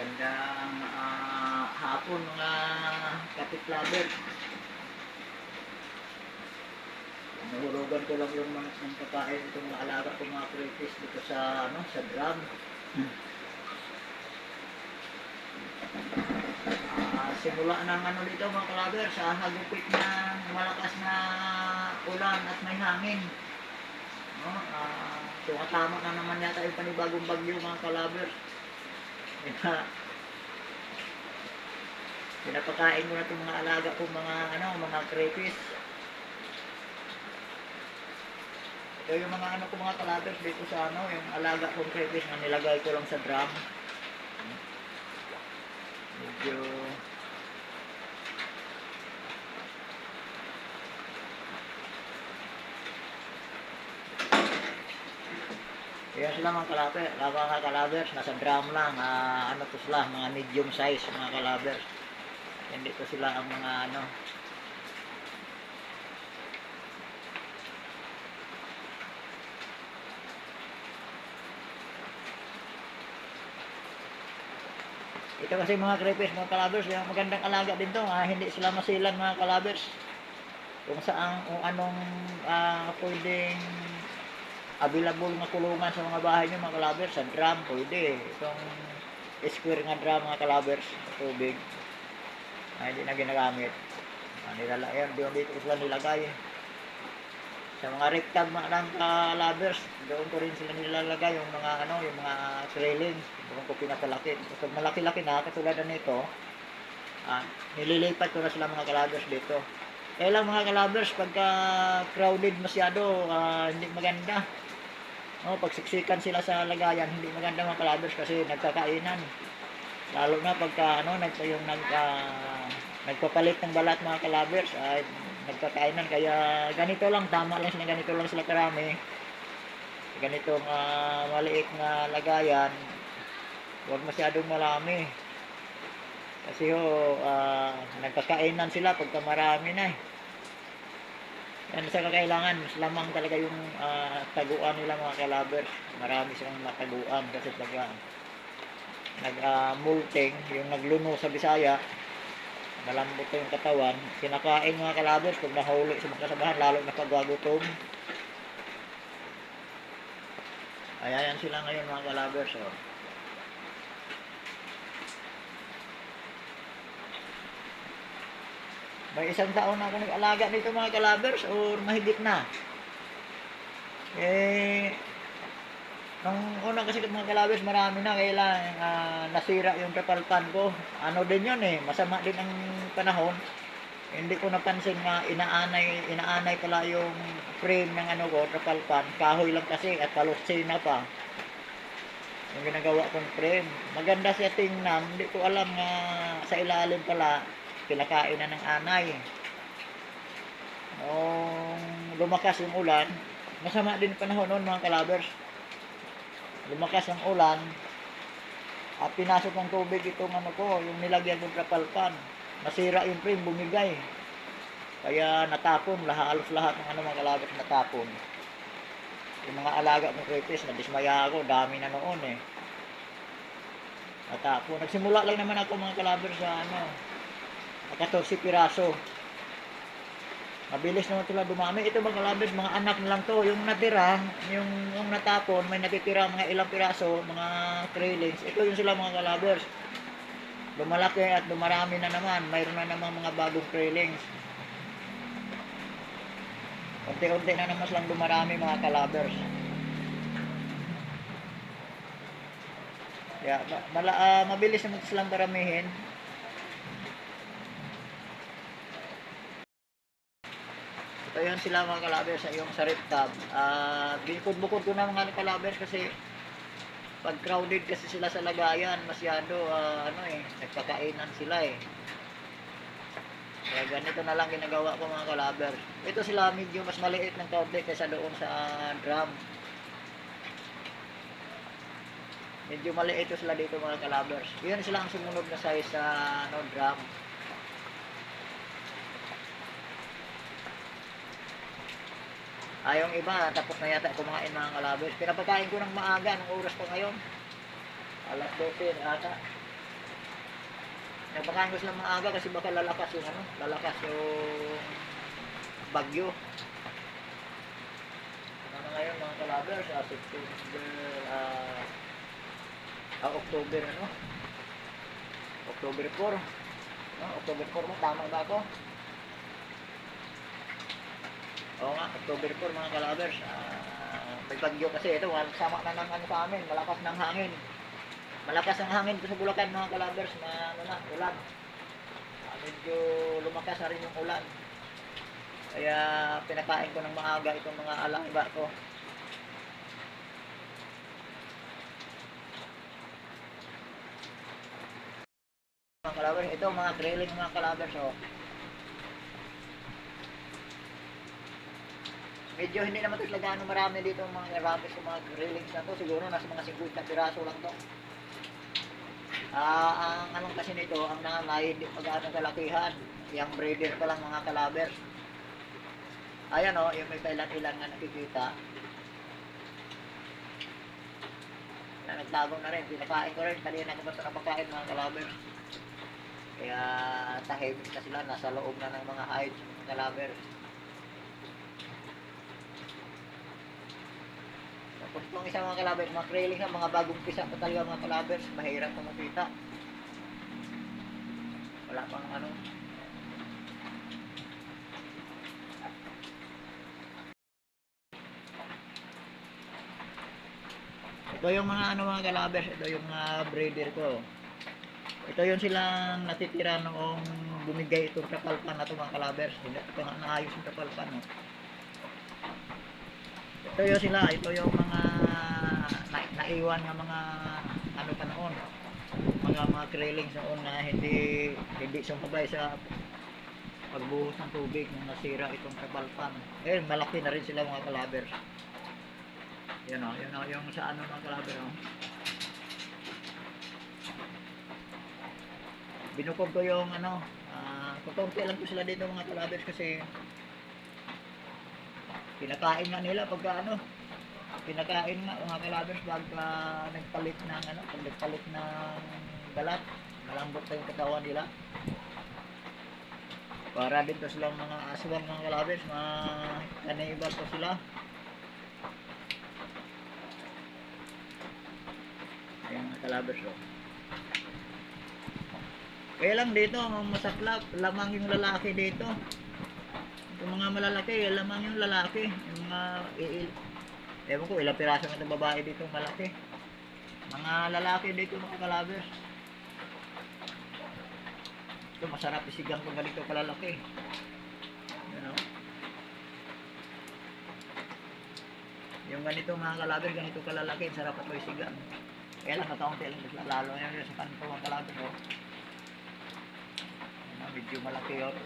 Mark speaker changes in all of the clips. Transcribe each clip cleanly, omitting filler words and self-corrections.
Speaker 1: Magandang hapon mga kapit-lover. Nahurugan ko lang yung mga ng pagkain itong mga alaga ko mga crayfish dito sa sa drum. Simula ng dito mga kalaber sa hagupit ng malakas na ulan at may hangin. No? Tama na naman yata yung panibagong bagyo mga kalaber. Pinapakain ko na itong mga alaga ko mga crayfish. Ito yung mga ko mga kalabers dito sa yung alaga kong crayfish na nilagay ko lang sa drum. Medyo kaya sila mga kalabers, nasa drum lang. To sila, mga medium size mga kalabers. Hindi to sila ang mga ito kasi mga crayfish mga kalabers, yung magandang alaga din to. Hindi sila masilan mga kalabers. Kung anong pwedeng available na kulungan sa mga bahay nyo mga kalabers, sa drum pwede. Itong square nga drum mga kalabers, tubig hindi na ginagamit. Dito sila nilagay. Sa mga rectag mga kalabers, doon ko rin sila nilalagay yung mga yung mga trailing. Doon ko pinapalaki. Pag malaki-laki na katulad na nito, nililipat ko na sila mga kalabers dito. Kaya lang mga kalabers, pagka crowded masyado, hindi maganda. Pag siksikan sila sa lagayan, hindi maganda mga kalabers kasi nagkakainan. Lalo na pagka nagpapalit ng balat mga kalabers, ay nagkakainan. Kaya ganito lang, tama lang sila, ganito lang sila karami. Ganitong maliit na lagayan, huwag masyadong marami. Kasi nagkakainan sila pagka marami na Yan sa kakailangan, mas lamang talaga yung taguan nila mga kalabers. Marami silang mataguan kasi pag nag-molting, yung nagluno sa Bisaya, malambot yung katawan. Kinakain mga kalabers pag nahuli sa mga kasabahan, lalo na pagwagutom. Ayan sila ngayon mga kalabers. May 1 taon na ako nag-alaga nito mga kalabers or mahigit na. Nung una kasi mga kalabers marami na, kaya lang nasira yung trapalpan ko. Din yun masama din ang panahon. Hindi ko napansin nga inaanay pala yung frame ng ko, trapalpan. Kahoy lang kasi at palusina pa. Yung ginagawa kong frame. Maganda siya tingnan, hindi ko alam nga sa ilalim pala pinakain na ng anay. Nung lumakas yung ulan, masama din panahon noon mga kalabers. Lumakas ang ulan at pinasok ng tubig itong yung nilagyan ng trapalpan. Nasira yung frame, bumigay. Kaya natapon, halos lahat ng mga kalabers natapon. Yung mga alaga ng crayfish, nadismaya ako, dami na noon natapon. Nagsimula lang naman ako mga kalabers sa 14 piraso. Mabilis naman sila dumami. Ito mga kalabers, mga anak na lang to. Yung natira, yung natapon, may natitira mga ilang piraso, mga trailings. Ito yung sila mga kalabers. Lumalaki at dumarami na naman. Mayroon na naman mga bagong trailings. Unti-unti na naman silang dumarami mga kalabers. Kaya mabilis naman silang daramihin. So yun sila mga kalabers sa yung sa rectab. Bukod ko na mga kalabers kasi pag crowded kasi sila sa lagayan, masyado nagkakainan sila Kaya ganito na lang ginagawa ko mga kalabers. Ito sila medyo mas maliit ng kaunti kaysa doon sa drum. Medyo maliit sila dito mga kalabers. Yun sila ang sumunod na size sa drum. Yung iba, tapos na yata kumain mga kalabers. Pinapakain ko ng maaga, ng oras pa ngayon. Alas 12 ata. Nagpakain ko sila maaga kasi baka lalakas yung ano, lalakas yung bagyo. Ano na ngayon mga kalabers, September, October ano? October 4. No, October 4 mo, tama ba ako? Oo nga, October 4 mga kalabers. May bagyo kasi ito, sama na ng ano sa amin, malakas ng hangin. Malakas ang hangin sa Bulacan mga kalabers na ano na, ulan. Medyo lumakas na rin yung ulan. Kaya pinakain ko ng maaga itong mga alaga ko. Mga kalabers, ito mga grilling mga kalabers oh. Medyo hindi naman ito gaano marami dito mga rabbits o mga grillings na to. Siguro nasa mga 50 piraso lang to. Ang anong kasi nito, ang nanay, hindi pa gaano kalakihan. Yung breeder pa lang mga kalabers. Ayan o, yung may kailan-ilan nga nakikita. Na nagtago na rin, pinakain ko rin. Kanina ko basta napakain mga kalabers. Kaya tahimik na sila, nasa loob na ng mga hides mga kalabers. Tapos itong isang mga kalabers, mga trailing na mga bagong pisa pa talaga mga kalabers, mahirap na makita. Wala pang ano. Ito yung mga ano mga kalabers, ito yung breeder ko. Ito yung silang natitira noong bumigay itong kapalpan na ito mga kalabers. Hindi ito nga naayos yung kapalpan. No? Ito yung sila, ito yung mga naiwan ng mga ano pa noon. Mga krillings noon na hindi sumabay sa pagbuhos ng tubig nung nasira itong kapalpan. Eh, malaki na rin sila mga kalabers. Yan o, yun o, yung sa ano mga kalabers o. Binukog ko yung ano, kukunti lang ko sila dito mga kalabers kasi pinakain nga nila pagka ano, pinakain nga mga kalabers pagka nagpalit ng ano, pag nagpalit ng balat, malambot na yung katawan nila. Para dito silang mga aswang mga kalabers, mga kanibal ko sila. Ayan mga kalabers o. Kaya lang dito, masaklap, lamang yung lalaki dito. Yung mga malalaki, lamang yung lalaki. Yung mga, ewan ko, ilang piraso ng babae dito malaki. Mga lalaki dito mga kalabers. Ito, masarap isigang kung ganito kalalaki. You know? Yung ganito mga kalabers, ganito kalalaki, sarap ito isigang. Kaya lang, nakaunti lang, lalo na sa kanito mga kalabers. Oh. Medyo malaki yun.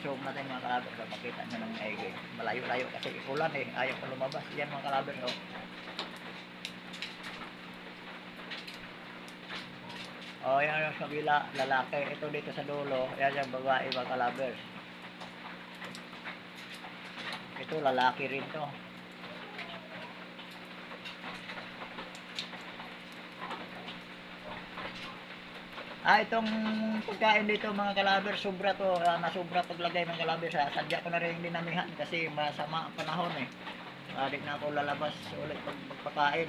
Speaker 1: Zoom natin mga kalabers. Makita nyo ng maigi. Malayo-layo kasi ulan ayaw pa lumabas. Yan mga kalabers. Yan yung kabila, lalaki. Ito dito sa dulo. Yan yung babae mga kalabers. Ito lalaki rin to. Itong pagkain dito mga kalabers, sobra to, nasobra paglagay mga kalabers. Sadya ko na rin dinamihan kasi masama ang panahon di na ako lalabas ulit magpakain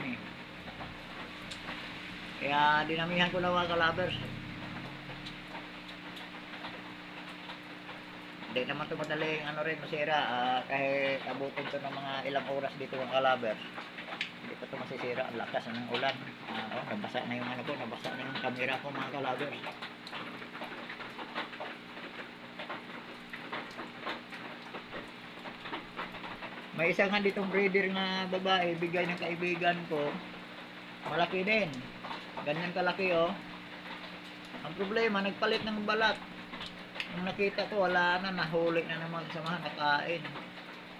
Speaker 1: Kaya dinamihan ko na mga kalabers. Hindi naman ito madaling masira. Kahit abutin ito ng mga ilang oras dito mga kalabers. Hindi pa ito masisira, ang lakas ng ulan. Nabasa na yung nabasa na yung camera ko mga kalabers. May isa nga ditong breeder nga babae, bigay ng kaibigan ko. Malaki din. Ganyan kalaki Ang problema, nagpalit ng balat. Nung nakita ko, wala na, nahuli na naman sa mga nakain.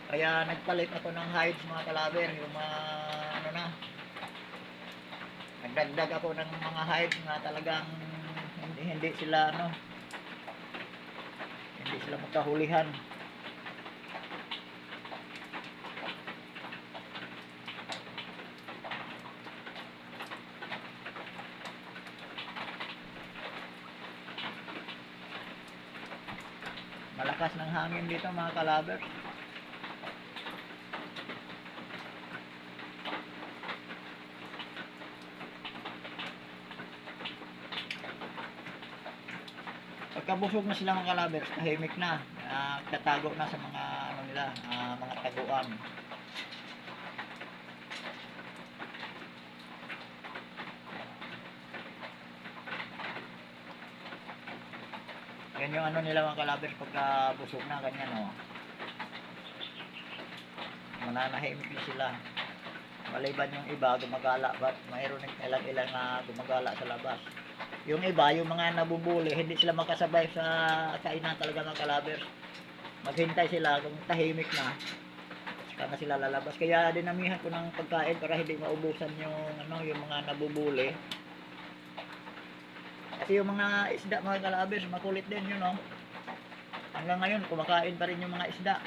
Speaker 1: Kaya nagpalit ako ng hides mga kalaber, yung mga nagdagdag ako ng mga hides na talagang hindi sila hindi sila makahulihan. lakas ng hangin dito mga kalabers. Pagkabusog na sila mga kalabers, tahimik na, tatago na sa mga ano nila, mga taguan. Yan yung ano nila mga kalabers pagka busog na ganyan oh. Mananahimik na sila. Maliban yung iba gumagala, but mayroon ilang na gumagala sa labas. Yung iba, yung mga nabubuli, hindi sila makasabay sa kainan talaga mga kalabers. Maghintay sila kung tahimik na, saka na sila lalabas. Kaya dinamihan ko ng pagkain para hindi maubusan yung ano, yung mga nabubuli. Kasi yung mga isda mga kalabers, makulit din yun, no? Hanggang ngayon, kumakain pa rin yung mga isda.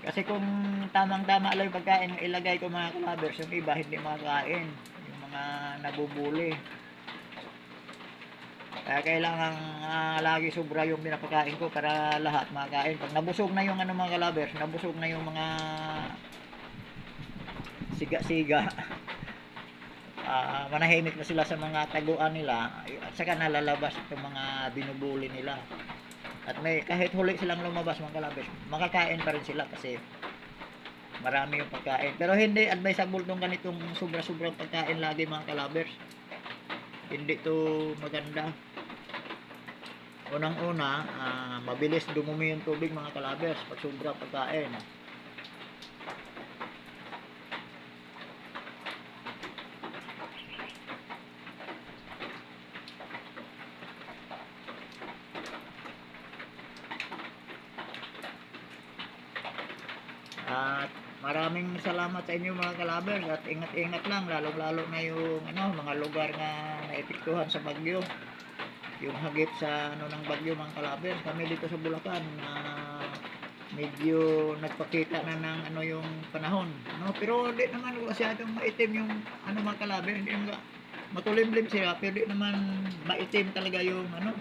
Speaker 1: Kasi kung tamang-tama lang yung pagkain yung ilagay ko mga kalabers, yung iba hindi makakain. Yung mga nabubuli. Kaya kailangan lagi sobra yung pinapakain ko para lahat makain. Pag nabusog na yung ano mga kalabers, nabusog na yung mga siga-siga, manahimik na sila sa mga taguan nila, at saka nalalabas itong mga binubuli nila. At may kahit huli silang lumabas mga kalabers, makakain pa rin sila kasi marami yung pagkain. Pero hindi advisable tong ganitong sobra-sobrang pagkain lagi mga kalabers. Hindi to maganda. Unang-una, mabilis dumumi yung tubig mga kalabers pag sobra pagkain. At maraming salamat sa inyo mga kalabers at ingat-ingat lang lalong-lalo na yung ano, mga lugar na naepektuhan sa bagyo. Yung hagip sa ano ng bagyo mga kalabers, kami dito sa Bulacan medyo nagpakita na ng ano yung panahon, no? Pero hindi naman masyadong maitim yung ano mga kalabers, hindi naman matulimlim sila, pero hindi naman maitim talaga yung ano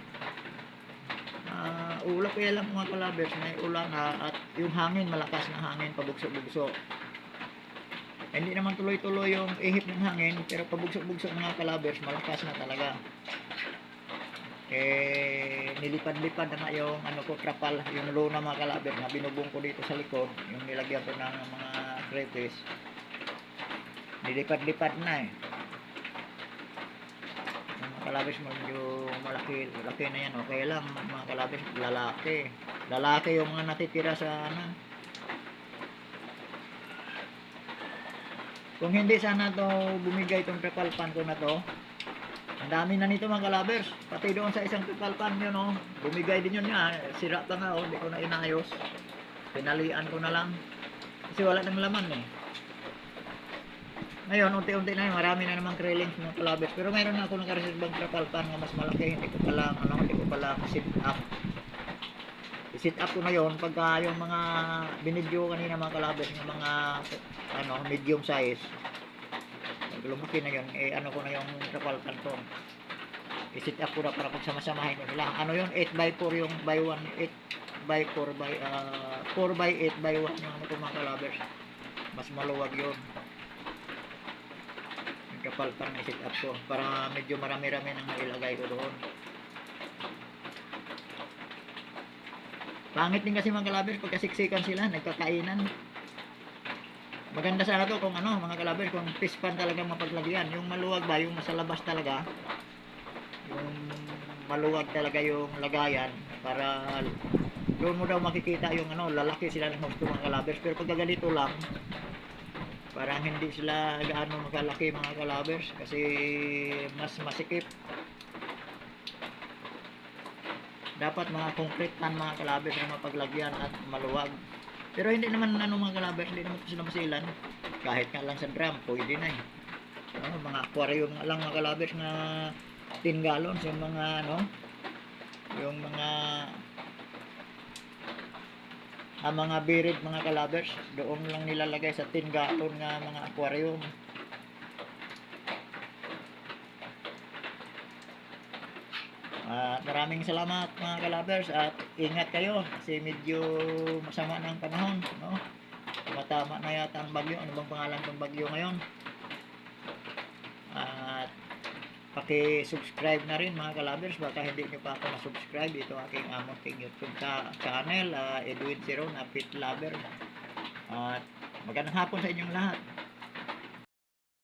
Speaker 1: ulap. Kaya lang mga kalabers, may ulan at yung hangin, malakas na hangin, pabugso-bugso. Hindi naman tuloy-tuloy yung ihip ng hangin, pero pabugso-bugso mga kalabers, malakas na talaga. Nilipad-lipad na nga yung ano ko, trapal, yung luna mga kalabers na binubong ko dito sa likod, yung nilagyan ko ng mga crayfish, nilipad-lipad na yung mga kalabers medyo malaki na yan. Okay lang mga kalabers, lalaki yung mga natitira sa ano. Kung hindi sana to bumigay itong trapal pan ko na to, ang dami na nito mga kalabers. Pati doon sa isang trapal pan yun, oh, bumigay din yun nga. Sira pa nga, oh, hindi ko na inayos. Pinalian ko na lang. Kasi wala nang laman eh. Ngayon, unti-unti na yun. Marami na namang krillings mga kalabers. Pero mayroon na ako nakareservang trapal pan na mas malaki. Hindi ko pala sit up. I-sit up ko na yun pagka yung mga binidyo kanina mga kalabers, yung mga ano, medium size. Lumaki na yun, ano ko na yung trapal pan ko. I-sit up ko na para pagsama-samahin ko nila. Ano yun, 8x4 yung by 1, 8x4 by 4x8 by 1 yung ano ko mga kalabers. Mas maluwag yun. Yung trapal pan i-sit up ko para medyo marami-rami nang nailagay ko doon. Pangit din kasi mga kalabers pagkasiksikan sila, nagkakainan. Maganda sana to kung ano mga kalabers, kung fish pan talaga mapaglagyan. Yung maluwag ba, yung nasa labas talaga, yung maluwag talaga yung lagayan, para doon mo daw makikita yung ano, lalaki sila ng husto mga kalabers. Pero pag ganito lang, parang hindi sila gaano makalaki mga kalabers kasi mas masikip. Dapat mga concrete pan mga kalabers na mapaglagyan at maluwag. Pero hindi naman ano mga kalabers, hindi naman sila masilan. Kahit nga lang sa drum, pwede na eh. Mga aquarium nga lang mga kalabers na 10 gallons, yung mga ano, yung mga ang mga birid mga kalabers, doon lang nilalagay sa 10 gallon nga mga aquarium. Maraming salamat mga kalabers at ingat kayo kasi medyo masama ng panahon, no? Tumatama na yata ang bagyo. Ano bang pangalan ng bagyo ngayon? At paki-subscribe na rin mga kalabers, baka hindi nyo pa ako na-subscribe. Ito aking munting YouTube channel, Edwin Zero na Pit Lover. At magandang hapon sa inyong lahat.